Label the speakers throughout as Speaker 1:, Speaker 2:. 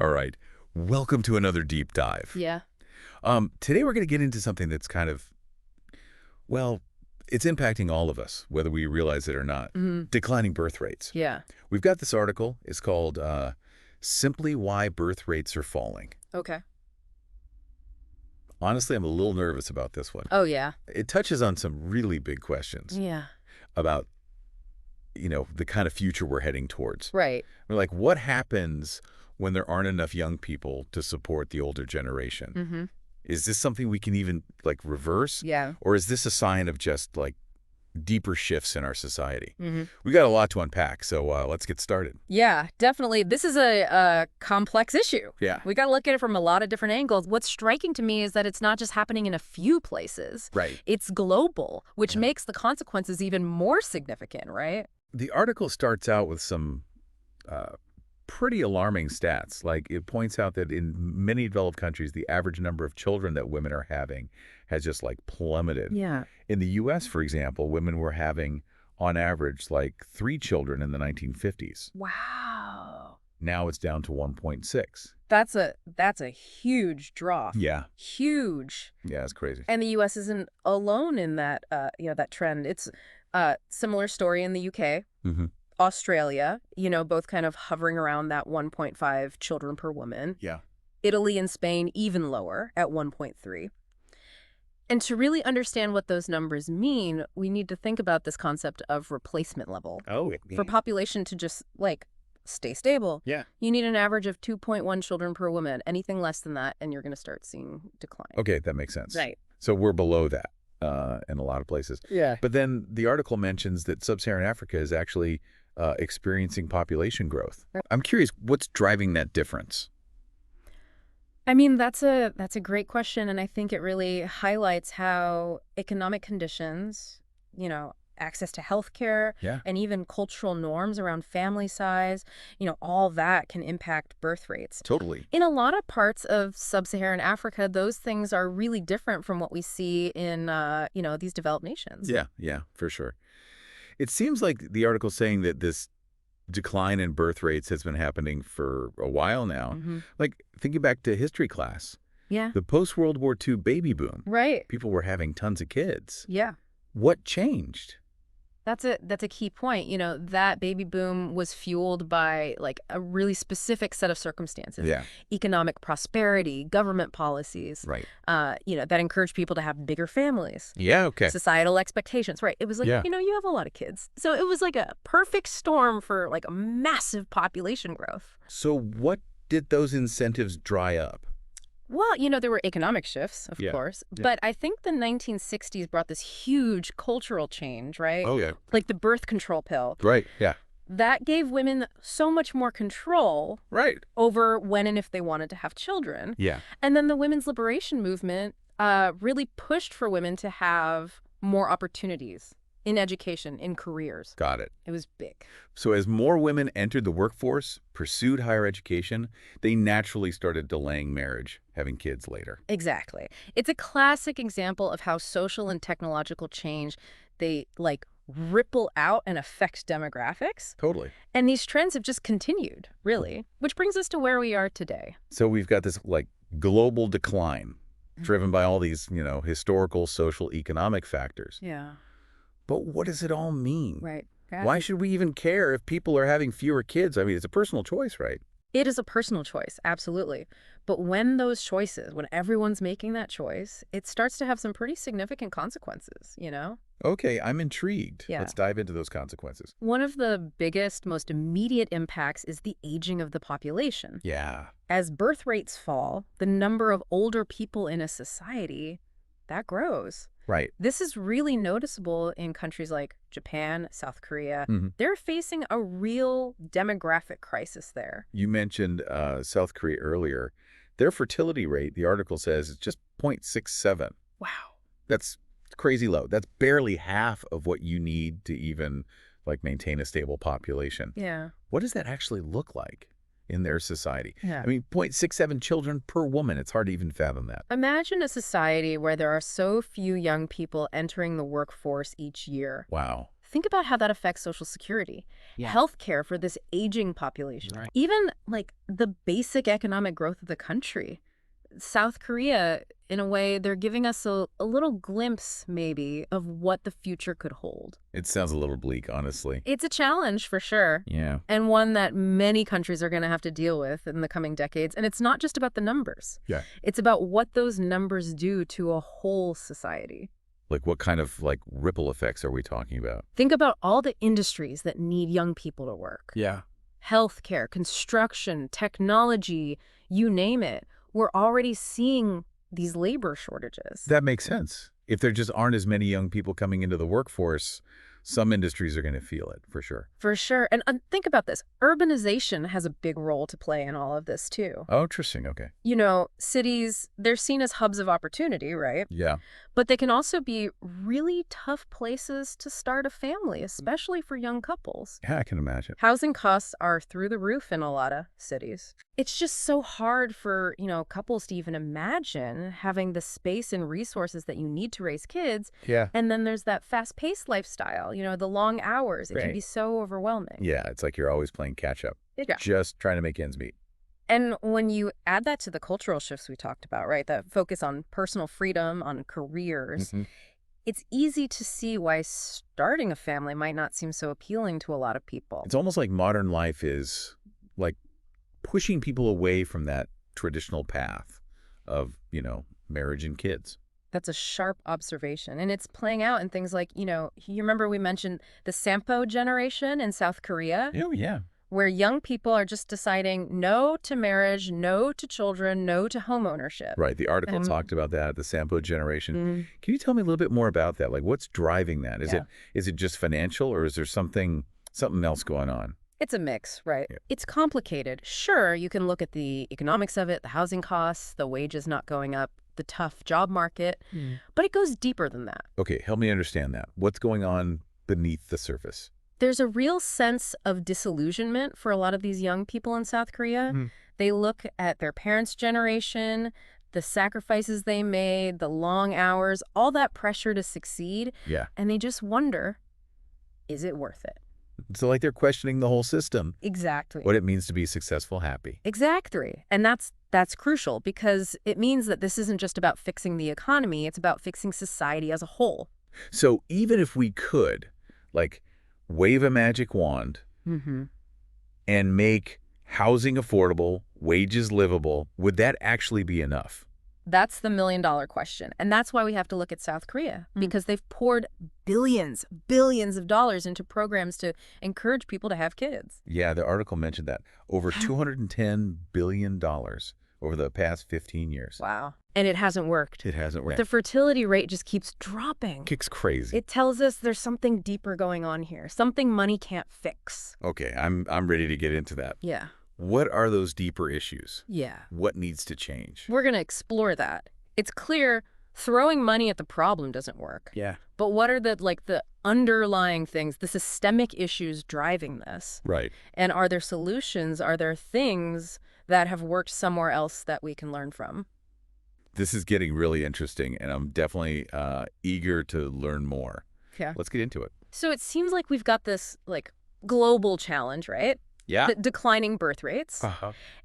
Speaker 1: All right. Welcome to another deep dive.
Speaker 2: Yeah.
Speaker 1: Today we're going to get into something that's kind of, well, it's impacting all of us, whether we realize it or not. Declining birth rates.
Speaker 2: Yeah.
Speaker 1: We've got this article. It's called Simply Why Birth Rates Are Falling.
Speaker 2: Okay.
Speaker 1: Honestly, I'm a little nervous about this one.
Speaker 2: Oh, yeah.
Speaker 1: It touches on some really big questions
Speaker 2: Yeah.
Speaker 1: about, the kind of future we're heading towards.
Speaker 2: Right.
Speaker 1: We're like, what happens when there aren't enough young people to support the older generation? Is this something we can even, reverse?
Speaker 2: Yeah.
Speaker 1: Or is this a sign of just, deeper shifts in our society? We got a lot to unpack, so let's get started.
Speaker 2: Yeah, definitely. This is a complex issue.
Speaker 1: Yeah.
Speaker 2: We got to look at it from a lot of different angles. What's striking to me is that it's not just happening in a few places.
Speaker 1: Right.
Speaker 2: It's global, which makes the consequences even more significant, right?
Speaker 1: The article starts out with some pretty alarming stats. It points out that in many developed countries, the average number of children that women are having has just, plummeted.
Speaker 2: Yeah.
Speaker 1: In the U.S., for example, women were having, on average, 3 children in the 1950s.
Speaker 2: Wow.
Speaker 1: Now it's down to 1.6.
Speaker 2: That's a huge drop.
Speaker 1: Yeah.
Speaker 2: Huge.
Speaker 1: Yeah, it's crazy.
Speaker 2: And the U.S. isn't alone in that, that trend. It's a similar story in the U.K., Australia, both kind of hovering around that 1.5 children per woman.
Speaker 1: Yeah.
Speaker 2: Italy and Spain even lower at 1.3. And to really understand what those numbers mean, we need to think about this concept of replacement level.
Speaker 1: Oh, yeah.
Speaker 2: For population to just, stay stable,
Speaker 1: Yeah.
Speaker 2: you need an average of 2.1 children per woman. Anything less than that, and you're going to start seeing decline.
Speaker 1: Okay, that makes sense.
Speaker 2: Right.
Speaker 1: So we're below that in a lot of places.
Speaker 2: Yeah.
Speaker 1: But then the article mentions that sub-Saharan Africa is actually experiencing population growth. I'm curious, what's driving that difference?
Speaker 2: I mean, that's a great question, and I think it really highlights how economic conditions, access to healthcare,
Speaker 1: Yeah.
Speaker 2: and even cultural norms around family size, all that can impact birth rates.
Speaker 1: Totally.
Speaker 2: In a lot of parts of sub-Saharan Africa, those things are really different from what we see in, these developed nations.
Speaker 1: Yeah, for sure. It seems like the article's saying that this decline in birth rates has been happening for a while now. Thinking back to history class,
Speaker 2: Yeah.
Speaker 1: the post-World War II baby boom,
Speaker 2: Right.
Speaker 1: people were having tons of kids.
Speaker 2: Yeah.
Speaker 1: What changed?
Speaker 2: That's a key point. That baby boom was fueled by a really specific set of circumstances.
Speaker 1: Yeah.
Speaker 2: Economic prosperity, government policies,
Speaker 1: Right.
Speaker 2: that encourage people to have bigger families.
Speaker 1: Yeah, okay.
Speaker 2: Societal expectations, right? It was you have a lot of kids. So it was a perfect storm for a massive population growth.
Speaker 1: So what did those incentives dry up?
Speaker 2: Well, there were economic shifts, of course, but I think the 1960s brought this huge cultural change, right?
Speaker 1: Oh, yeah.
Speaker 2: Like the birth control pill.
Speaker 1: Right, yeah.
Speaker 2: That gave women so much more control
Speaker 1: Right.
Speaker 2: over when and if they wanted to have children.
Speaker 1: Yeah.
Speaker 2: And then the women's liberation movement really pushed for women to have more opportunities in education, in careers.
Speaker 1: Got it.
Speaker 2: It was big.
Speaker 1: So as more women entered the workforce, pursued higher education, they naturally started delaying marriage, having kids later.
Speaker 2: Exactly. It's a classic example of how social and technological change, they ripple out and affect demographics.
Speaker 1: Totally.
Speaker 2: And these trends have just continued, really, which brings us to where we are today.
Speaker 1: So we've got this global decline driven by all these, historical, social, economic factors.
Speaker 2: Yeah.
Speaker 1: But what does it all mean?
Speaker 2: Right.
Speaker 1: Why should we even care if people are having fewer kids? I mean, it's a personal choice, right?
Speaker 2: It is a personal choice, absolutely. But when those choices, when everyone's making that choice, it starts to have some pretty significant consequences,
Speaker 1: Okay, I'm intrigued.
Speaker 2: Yeah.
Speaker 1: Let's dive into those consequences.
Speaker 2: One of the biggest, most immediate impacts is the aging of the population.
Speaker 1: Yeah.
Speaker 2: As birth rates fall, the number of older people in a society, that grows.
Speaker 1: Right.
Speaker 2: This is really noticeable in countries like Japan, South Korea. They're facing a real demographic crisis there.
Speaker 1: You mentioned South Korea earlier. Their fertility rate, the article says, is just 0.67.
Speaker 2: Wow.
Speaker 1: That's crazy low. That's barely half of what you need to even maintain a stable population.
Speaker 2: Yeah.
Speaker 1: What does that actually look like in their society?
Speaker 2: Yeah.
Speaker 1: I mean, 0.67 children per woman. It's hard to even fathom that.
Speaker 2: Imagine a society where there are so few young people entering the workforce each year.
Speaker 1: Wow.
Speaker 2: think about how that affects Social Security,
Speaker 3: Yeah.
Speaker 2: healthcare for this aging population,
Speaker 3: Right.
Speaker 2: even like the basic economic growth of the country. South Korea, in a way, they're giving us a little glimpse, maybe, of what the future could hold.
Speaker 1: It sounds a little bleak, honestly.
Speaker 2: It's a challenge for sure,
Speaker 1: Yeah.
Speaker 2: and one that many countries are going to have to deal with in the coming decades. And it's not just about the numbers.
Speaker 1: Yeah.
Speaker 2: It's about what those numbers do to a whole society.
Speaker 1: Like what kind of like ripple effects are we talking about?
Speaker 2: Think about all the industries that need young people to work.
Speaker 3: Yeah.
Speaker 2: Healthcare, construction, technology, you name it. We're already seeing these labor shortages.
Speaker 1: That makes sense. If there just aren't as many young people coming into the workforce, some industries are going to feel it, for sure.
Speaker 2: For sure. And think about this. Urbanization has a big role to play in all of this, too.
Speaker 1: Oh, interesting. Okay.
Speaker 2: You know, cities, they're seen as hubs of opportunity, right?
Speaker 1: Yeah.
Speaker 2: But they can also be really tough places to start a family, especially for young couples.
Speaker 1: Yeah, I can imagine.
Speaker 2: Housing costs are through the roof in a lot of cities. It's just so hard for, couples to even imagine having the space and resources that you need to raise kids.
Speaker 1: Yeah.
Speaker 2: And then there's that fast-paced lifestyle, the long hours. It can be
Speaker 3: Right.
Speaker 2: so overwhelming.
Speaker 1: Yeah, it's like you're always playing catch up,
Speaker 2: Yeah.
Speaker 1: just trying to make ends meet.
Speaker 2: And when you add that to the cultural shifts we talked about, right, that focus on personal freedom, on careers, it's easy to see why starting a family might not seem so appealing to a lot of people.
Speaker 1: It's almost like modern life is like pushing people away from that traditional path of, marriage and kids.
Speaker 2: That's a sharp observation. And it's playing out in things like, you remember we mentioned the Sampo generation in South Korea,
Speaker 1: Oh, yeah.
Speaker 2: where young people are just deciding no to marriage, no to children, no to home ownership.
Speaker 1: Right. The article talked about that, the Sampo generation. Can you tell me a little bit more about that? Like, what's driving that? Is it just financial, or is there something else going on?
Speaker 2: It's a mix, right?
Speaker 1: Yeah.
Speaker 2: It's complicated. Sure, you can look at the economics of it, the housing costs, the wages not going up, the tough job market, but it goes deeper than that.
Speaker 1: Okay, help me understand that. What's going on beneath the surface?
Speaker 2: There's a real sense of disillusionment for a lot of these young people in South Korea. They look at their parents' generation, the sacrifices they made, the long hours, all that pressure to succeed,
Speaker 1: Yeah.
Speaker 2: and they just wonder, is it worth it?
Speaker 1: So like they're questioning the whole system,
Speaker 2: Exactly.
Speaker 1: what it means to be successful, happy.
Speaker 2: Exactly. And that's crucial because it means that this isn't just about fixing the economy, it's about fixing society as a whole.
Speaker 1: So even if we could, like, wave a magic wand and make housing affordable, wages livable, would that actually be enough?
Speaker 2: That's the million-dollar question. And that's why we have to look at South Korea, because they've poured billions of dollars into programs to encourage people to have kids.
Speaker 1: Yeah, the article mentioned that. Over $210 billion over the past 15 years.
Speaker 2: Wow. And it hasn't worked.
Speaker 1: It hasn't worked.
Speaker 2: The fertility rate just keeps dropping.
Speaker 1: Kick's crazy.
Speaker 2: It tells us there's something deeper going on here, something money can't fix.
Speaker 1: Okay, I'm ready to get into that.
Speaker 2: Yeah.
Speaker 1: What are those deeper issues?
Speaker 2: Yeah.
Speaker 1: What needs to change?
Speaker 2: We're going to explore that. It's clear throwing money at the problem doesn't work.
Speaker 3: Yeah.
Speaker 2: But what are the underlying things, the systemic issues driving this?
Speaker 1: Right.
Speaker 2: And are there solutions? Are there things that have worked somewhere else that we can learn from?
Speaker 1: This is getting really interesting, and I'm definitely eager to learn more.
Speaker 2: Yeah.
Speaker 1: Let's get into it.
Speaker 2: So it seems like we've got this global challenge, right?
Speaker 1: Yeah.
Speaker 2: The declining birth rates.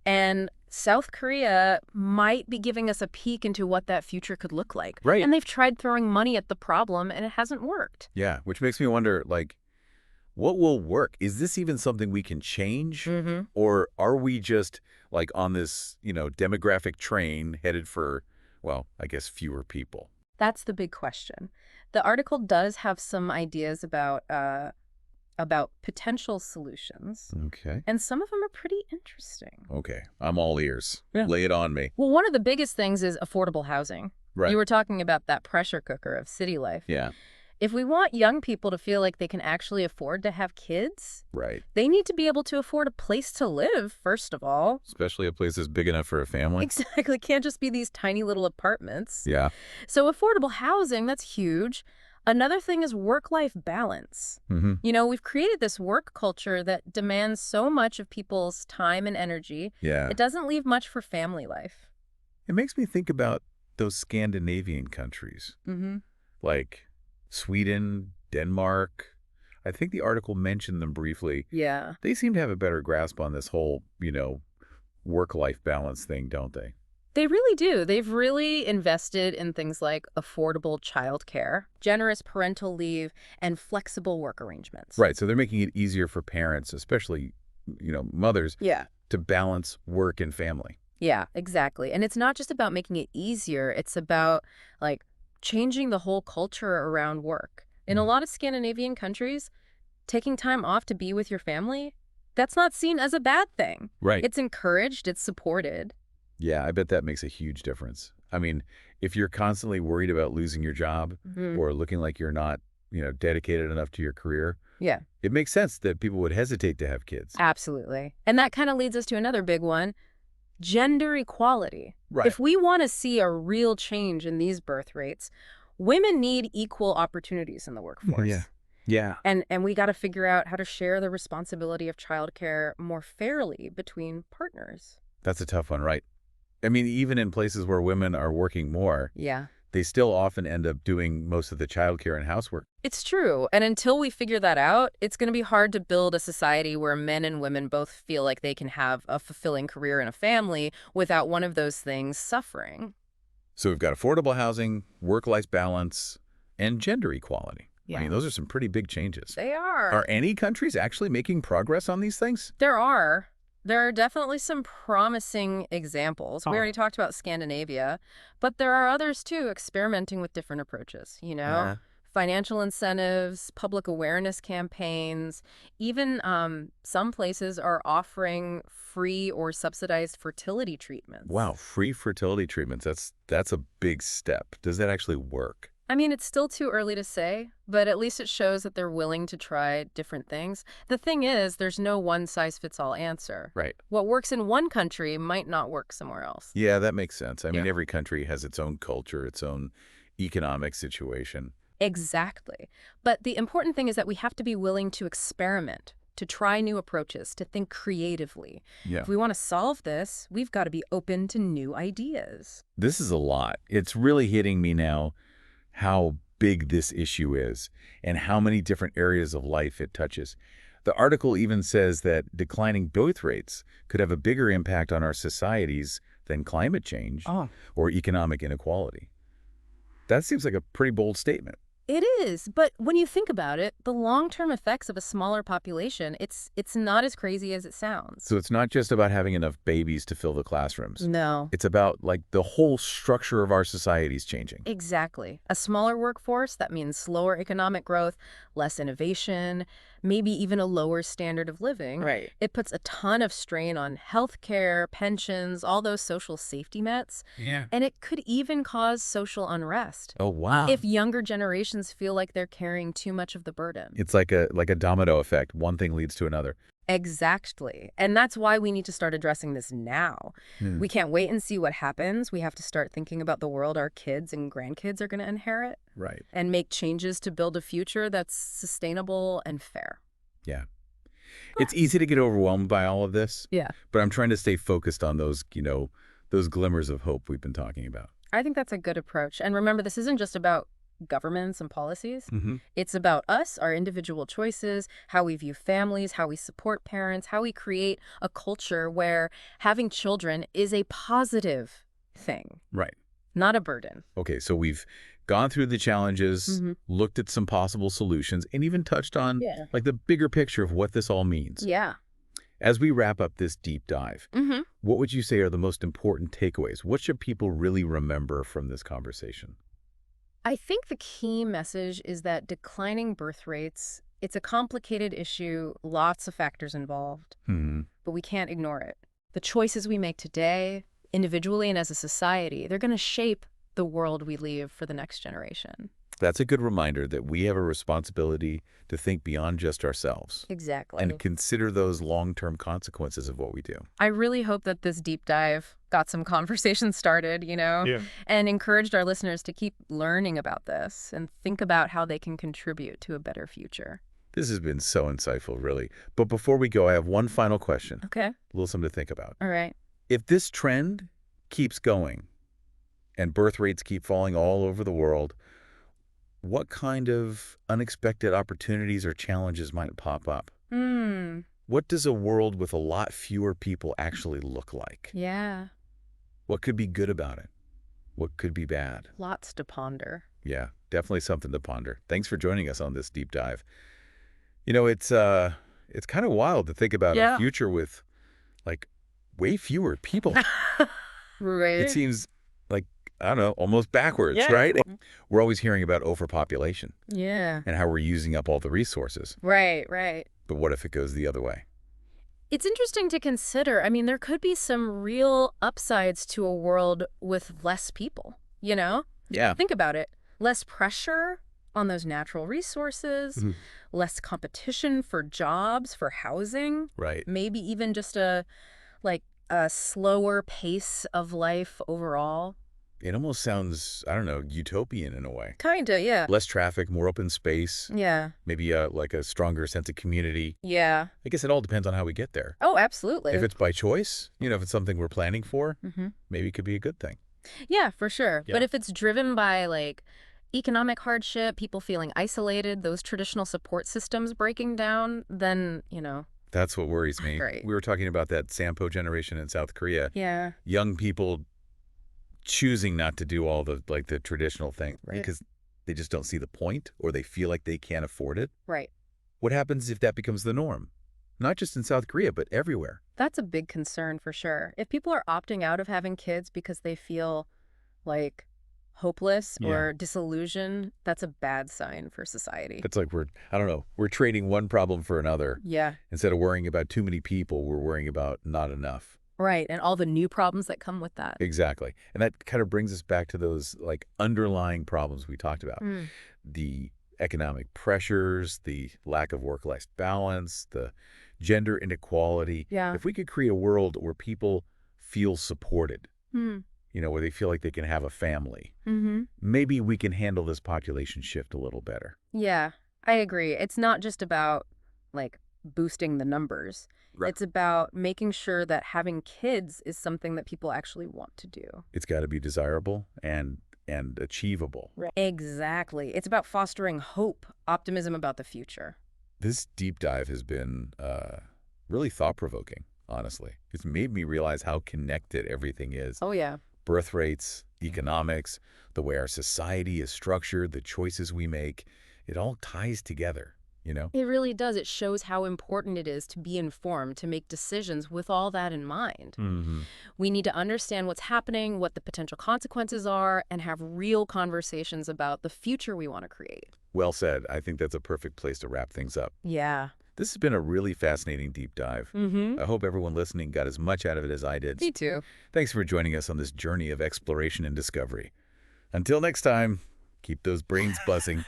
Speaker 2: And South Korea might be giving us a peek into what that future could look like.
Speaker 1: Right.
Speaker 2: And they've tried throwing money at the problem, and it hasn't worked.
Speaker 1: Yeah, which makes me wonder, what will work? Is this even something we can change? Or are we just, on this, demographic train headed for, well, I guess fewer people?
Speaker 2: That's the big question. The article does have some ideas about potential solutions.
Speaker 1: Okay.
Speaker 2: And some of them are pretty interesting.
Speaker 1: Okay. I'm all ears.
Speaker 2: Yeah.
Speaker 1: Lay it on me.
Speaker 2: Well, one of the biggest things is affordable housing.
Speaker 1: Right.
Speaker 2: You were talking about that pressure cooker of city life.
Speaker 1: Yeah.
Speaker 2: If we want young people to feel like they can actually afford to have kids,
Speaker 1: Right.
Speaker 2: they need to be able to afford a place to live, first of all.
Speaker 1: Especially a place that's big enough for a family.
Speaker 2: Exactly. Can't just be these tiny little apartments.
Speaker 1: Yeah.
Speaker 2: So affordable housing, that's huge. Another thing is work-life balance. We've created this work culture that demands so much of people's time and energy.
Speaker 1: Yeah.
Speaker 2: It doesn't leave much for family life.
Speaker 1: It makes me think about those Scandinavian countries, like Sweden, Denmark. I think the article mentioned them briefly.
Speaker 2: Yeah.
Speaker 1: They seem to have a better grasp on this whole, work-life balance thing, don't they?
Speaker 2: They really do. They've really invested in things like affordable childcare, generous parental leave, and flexible work arrangements.
Speaker 1: Right, so they're making it easier for parents, especially, mothers,
Speaker 2: Yeah.
Speaker 1: to balance work and family.
Speaker 2: Yeah, exactly. And it's not just about making it easier, it's about like changing the whole culture around work. In a
Speaker 1: Mhm.
Speaker 2: lot of Scandinavian countries, taking time off to be with your family, that's not seen as a bad thing.
Speaker 1: Right.
Speaker 2: It's encouraged, it's supported.
Speaker 1: Yeah, I bet that makes a huge difference. I mean, if you're constantly worried about losing your job
Speaker 2: Hmm.
Speaker 1: or looking like you're not, dedicated enough to your career,
Speaker 2: Yeah,
Speaker 1: it makes sense that people would hesitate to have kids.
Speaker 2: absolutely. And that kind of leads us to another big one, gender equality.
Speaker 1: Right.
Speaker 2: If we want to see a real change in these birth rates, women need equal opportunities in the
Speaker 1: Oh, yeah.
Speaker 2: workforce.
Speaker 1: Yeah.
Speaker 2: And we got to figure out how to share the responsibility of childcare more fairly between partners.
Speaker 1: That's a tough one, right? I mean, even in places where women are working more,
Speaker 2: Yeah.
Speaker 1: they still often end up doing most of the childcare and housework.
Speaker 2: It's true. And until we figure that out, it's going to be hard to build a society where men and women both feel like they can have a fulfilling career and a family without one of those things suffering.
Speaker 1: So we've got affordable housing, work-life balance, and gender equality. I
Speaker 2: Yeah.
Speaker 1: mean, those are some pretty big changes.
Speaker 2: They are.
Speaker 1: Are any countries actually making progress on these things?
Speaker 2: There are. There are definitely some promising examples. We
Speaker 1: Oh.
Speaker 2: already talked about Scandinavia, but there are others too experimenting with different approaches, financial incentives, public awareness campaigns, even some places are offering free or subsidized fertility treatments.
Speaker 1: Wow, free fertility treatments. That's a big step. Does that actually work?
Speaker 2: I mean, it's still too early to say, but at least it shows that they're willing to try different things. The thing is, there's no one-size-fits-all answer.
Speaker 1: Right.
Speaker 2: What works in one country might not work somewhere else.
Speaker 1: Yeah, that makes sense. I mean,
Speaker 2: Yeah.
Speaker 1: every country has its own culture, its own economic situation.
Speaker 2: Exactly. But the important thing is that we have to be willing to experiment, to try new approaches, to think creatively.
Speaker 1: Yeah.
Speaker 2: If we want to solve this, we've got to be open to new ideas.
Speaker 1: This is a lot. It's really hitting me now how big this issue is and how many different areas of life it touches. The article even says that declining birth rates could have a bigger impact on our societies than climate change
Speaker 2: Oh.
Speaker 1: or economic inequality. That seems like a pretty bold statement.
Speaker 2: It is, but when you think about it, the long-term effects of a smaller population, it's not as crazy as it sounds.
Speaker 1: So it's not just about having enough babies to fill the classrooms.
Speaker 2: No.
Speaker 1: It's about, like, the whole structure of our societies changing.
Speaker 2: Exactly. A smaller workforce, that means slower economic growth, less innovation, maybe even a lower standard of living.
Speaker 1: Right.
Speaker 2: It puts a ton of strain on healthcare, pensions, all those social safety nets,
Speaker 1: Yeah.
Speaker 2: and it could even cause social unrest
Speaker 1: Oh, wow.
Speaker 2: if younger generations feel like they're carrying too much of the burden.
Speaker 1: It's like a domino effect. One thing leads to another.
Speaker 2: Exactly. And that's why we need to start addressing this now.
Speaker 1: Hmm.
Speaker 2: We can't wait and see what happens. We have to start thinking about the world our kids and grandkids are going to inherit
Speaker 1: Right.
Speaker 2: and make changes to build a future that's sustainable and fair.
Speaker 1: Yeah. It's easy to get overwhelmed by all of this,
Speaker 2: Yeah.
Speaker 1: but I'm trying to stay focused on those, those glimmers of hope we've been talking about.
Speaker 2: I think that's a good approach. And remember, this isn't just about governments and policies.
Speaker 1: Mm-hmm.
Speaker 2: It's about us, our individual choices, how we view families, how we support parents, how we create a culture where having children is a positive thing,
Speaker 1: Right.
Speaker 2: not a burden.
Speaker 1: Okay, so we've gone through the challenges,
Speaker 2: Mhm.
Speaker 1: looked at some possible solutions, and even touched on
Speaker 2: Yeah.
Speaker 1: like the bigger picture of what this all means.
Speaker 2: Yeah.
Speaker 1: As we wrap up this deep dive,
Speaker 2: Mm-hmm.
Speaker 1: what would you say are the most important takeaways? What should people really remember from this conversation?
Speaker 2: I think the key message is that declining birth rates, it's a complicated issue, lots of factors involved,
Speaker 1: Hmm.
Speaker 2: but we can't ignore it. The choices we make today, individually and as a society, they're going to shape the world we leave for the next generation.
Speaker 1: That's a good reminder that we have a responsibility to think beyond just ourselves
Speaker 2: Exactly.
Speaker 1: and consider those long-term consequences of what we do.
Speaker 2: I really hope that this deep dive got some conversation started, and encouraged our listeners to keep learning about this and think about how they can contribute to a better future.
Speaker 1: This has been so insightful, really. But before we go, I have one final question,
Speaker 2: Okay.
Speaker 1: a little something to think about.
Speaker 2: All right.
Speaker 1: If this trend keeps going and birth rates keep falling all over the world, what kind of unexpected opportunities or challenges might pop up?
Speaker 2: Hmm.
Speaker 1: What does a world with a lot fewer people actually look like?
Speaker 2: Yeah.
Speaker 1: What could be good about it? What could be bad?
Speaker 2: Lots to ponder.
Speaker 1: Yeah, definitely something to ponder. Thanks for joining us on this deep dive. It's kind of wild to think about a
Speaker 2: Yeah.
Speaker 1: future with like way fewer people. It
Speaker 2: Right.
Speaker 1: seems like, I don't know, almost backwards,
Speaker 2: Yeah.
Speaker 1: right? We're always hearing about overpopulation
Speaker 2: Yeah.
Speaker 1: and how we're using up all the resources.
Speaker 2: Right, right.
Speaker 1: But what if it goes the other way?
Speaker 2: It's interesting to consider. I mean, there could be some real upsides to a world with less people, you know?
Speaker 1: Yeah.
Speaker 2: Think about it. Less pressure on those natural resources,
Speaker 1: Mhm.
Speaker 2: less competition for jobs, for housing,
Speaker 1: Right.
Speaker 2: maybe even just a slower pace of life overall.
Speaker 1: It almost sounds, I don't know, utopian in a way.
Speaker 2: Kinda, yeah.
Speaker 1: Less traffic, more open space,
Speaker 2: Yeah.
Speaker 1: maybe like a stronger sense of community.
Speaker 2: Yeah.
Speaker 1: I guess it all depends on how we get there.
Speaker 2: Oh, absolutely.
Speaker 1: If it's by choice, if it's something we're planning for,
Speaker 2: Hmm.
Speaker 1: maybe it could be a good thing.
Speaker 2: Yeah, for sure.
Speaker 1: Yeah.
Speaker 2: But if it's driven by economic hardship, people feeling isolated, those traditional support systems breaking down, then,
Speaker 1: That's what worries me.
Speaker 2: Right.
Speaker 1: We were talking about that Sampo generation in South Korea.
Speaker 2: Yeah.
Speaker 1: Young people choosing not to do all the traditional thing
Speaker 2: Right.
Speaker 1: because they just don't see the point or they feel like they can't afford it.
Speaker 2: Right.
Speaker 1: What happens if that becomes the norm? Not just in South Korea, but everywhere.
Speaker 2: That's a big concern for sure. If people are opting out of having kids because they feel hopeless
Speaker 1: Yeah.
Speaker 2: or disillusioned, that's a bad sign for society.
Speaker 1: It's like I don't know, we're trading one problem for another.
Speaker 2: Yeah.
Speaker 1: Instead of worrying about too many people, we're worrying about not enough.
Speaker 2: Right. And all the new problems that come with that.
Speaker 1: Exactly. And that kind of brings us back to those underlying problems we talked about.
Speaker 2: Mm.
Speaker 1: The economic pressures, the lack of work-life balance, the gender inequality.
Speaker 2: Yeah.
Speaker 1: If we could create a world where people feel supported,
Speaker 2: Mm.
Speaker 1: where they feel like they can have a family,
Speaker 2: Mm-hmm.
Speaker 1: maybe we can handle this population shift a little better.
Speaker 2: Yeah, I agree. It's not just about boosting the numbers.
Speaker 1: Right.
Speaker 2: It's about making sure that having kids is something that people actually want to do.
Speaker 1: It's got to be desirable and achievable.
Speaker 2: Right. Exactly. It's about fostering hope, optimism about the future.
Speaker 1: This deep dive has been really thought-provoking, honestly. It's made me realize how connected everything is.
Speaker 2: Oh, yeah.
Speaker 1: Birth rates, economics, the way our society is structured, the choices we make, it all ties together,
Speaker 2: It really does. It shows how important it is to be informed, to make decisions with all that in mind.
Speaker 1: Mm-hmm.
Speaker 2: We need to understand what's happening, what the potential consequences are, and have real conversations about the future we want to create.
Speaker 1: Well said. I think that's a perfect place to wrap things up.
Speaker 2: Yeah.
Speaker 1: This has been a really fascinating deep dive.
Speaker 2: Mm-hmm.
Speaker 1: I hope everyone listening got as much out of it as I did.
Speaker 2: Me too.
Speaker 1: Thanks for joining us on this journey of exploration and discovery. Until next time, keep those brains buzzing.